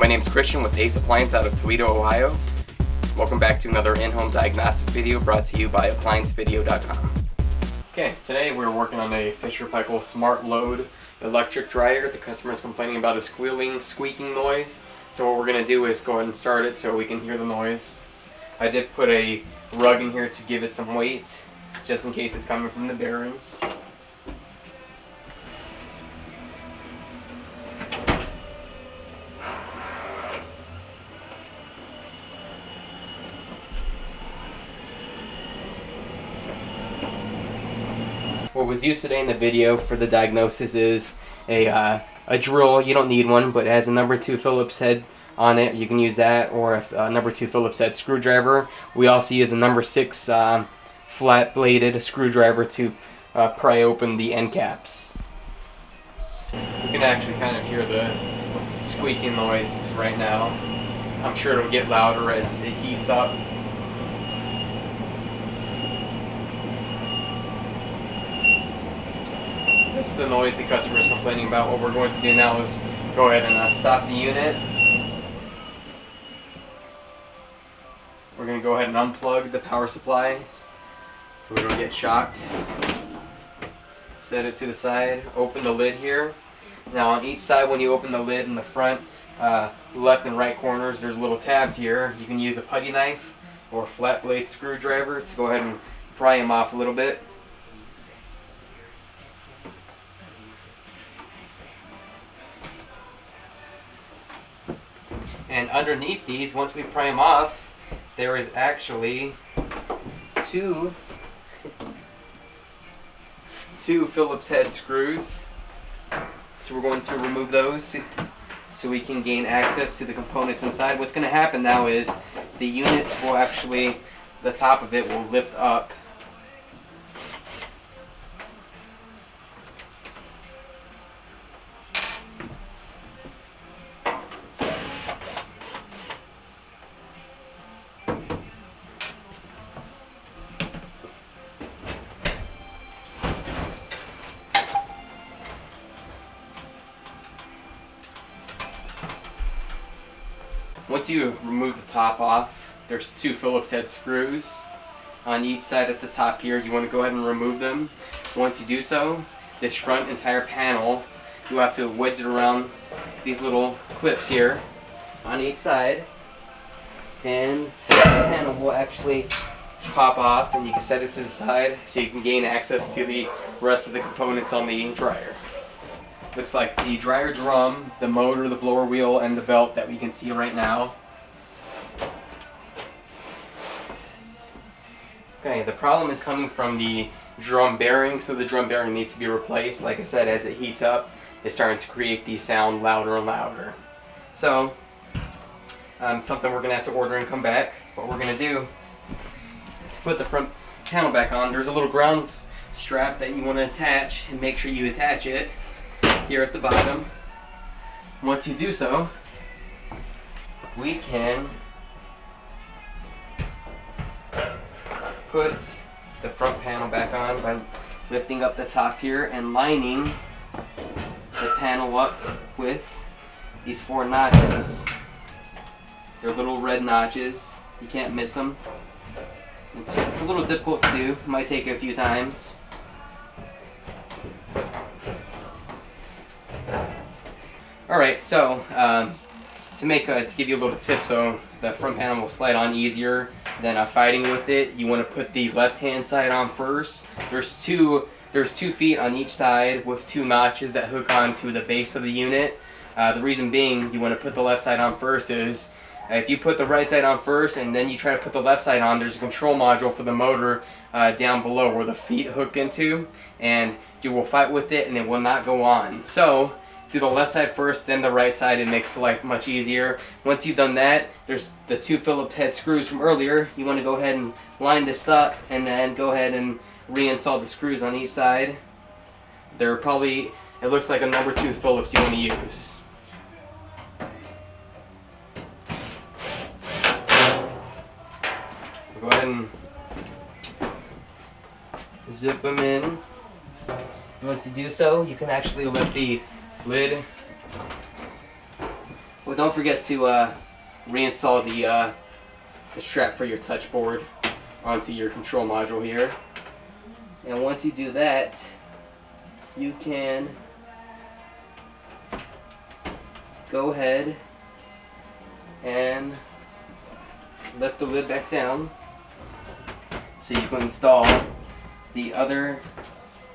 My name is Christian with Ace Appliance out of Toledo, Ohio. Welcome back to another in-home diagnostic video brought to you by ApplianceVideo.com. Okay, today we're working on a Paykel Smart Load electric dryer. The customer is complaining about a squeaking noise. So what we're going to do is go ahead and start it so we can hear the noise. I did put a rug in here to give it some weight, just in case it's coming from the bearings. What was used today in the video for the diagnosis is a drill. You don't need one, but it has a number 2 Phillips head on it. You can use that, or a number 2 Phillips head screwdriver. We also use a number 6 flat bladed screwdriver to pry open the end caps. You can actually kind of hear the squeaking noise right now. I'm sure it'll get louder as it heats up. This is the noise the customer is complaining about. What we're going to do now is go ahead and stop the unit. We're going to go ahead and unplug the power supply so we don't get shocked. Set it to the side. Open the lid here. Now on each side, when you open the lid in the front, left and right corners, there's little tabs here. You can use a putty knife or a flat blade screwdriver to go ahead and pry them off a little bit. And underneath these, once we pry them off, there is actually two Phillips head screws. So we're going to remove those so we can gain access to the components inside. What's going to happen now is the unit will actually, the top of it will lift up. Once you remove the top off, there's 2 Phillips head screws on each side at the top here. You want to go ahead and remove them. Once you do so, this front entire panel, you have to wedge it around these little clips here on each side, and the panel will actually pop off, and you can set it to the side so you can gain access to the rest of the components on the dryer. Looks like the dryer drum, the motor, the blower wheel, and the belt that we can see right now. Okay, the problem is coming from the drum bearing, so the drum bearing needs to be replaced. Like I said, as it heats up, it's starting to create the sound louder and louder. So, something we're going to have to order and come back. What we're going to do, to put the front panel back on, there's a little ground strap that you want to attach, and make sure you attach it here at the bottom. Once you do so, we can put the front panel back on by lifting up the top here and lining the panel up with these 4 notches. They're little red notches. You can't miss them. It's a little difficult to do. It might take a few times. Alright, so to give you a little tip so the front panel will slide on easier than fighting with it, you want to put the left hand side on first. There's two feet on each side with 2 notches that hook onto the base of the unit. The reason being you want to put the left side on first is if you put the right side on first and then you try to put the left side on, there's a control module for the motor down below where the feet hook into, and you will fight with it and it will not go on. So do the left side first, then the right side. It makes life much easier. Once you've done that, there's the 2 Phillips head screws from earlier. You want to go ahead and line this up and then go ahead and reinstall the screws on each side. They're probably, it looks like a number 2 Phillips you want to use. Go ahead and zip them in. Once you do so, you can actually lift the lid. But don't forget to reinstall the strap for your touch board onto your control module here. And once you do that, you can go ahead and lift the lid back down so you can install the other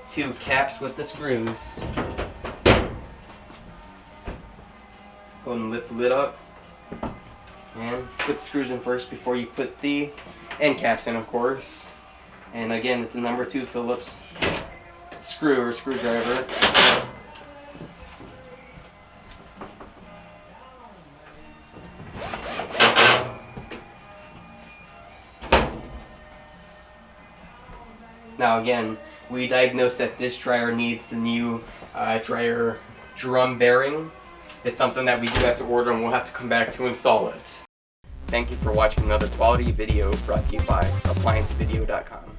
2 caps with the screws. Go ahead and lift the lid up and put the screws in first before you put the end caps in, of course. And again, it's a number 2 Phillips screw or screwdriver. Now again, we diagnosed that this dryer needs the new dryer drum bearing. It's something that we do have to order, and we'll have to come back to install it. Thank you for watching another quality video brought to you by ApplianceVideo.com.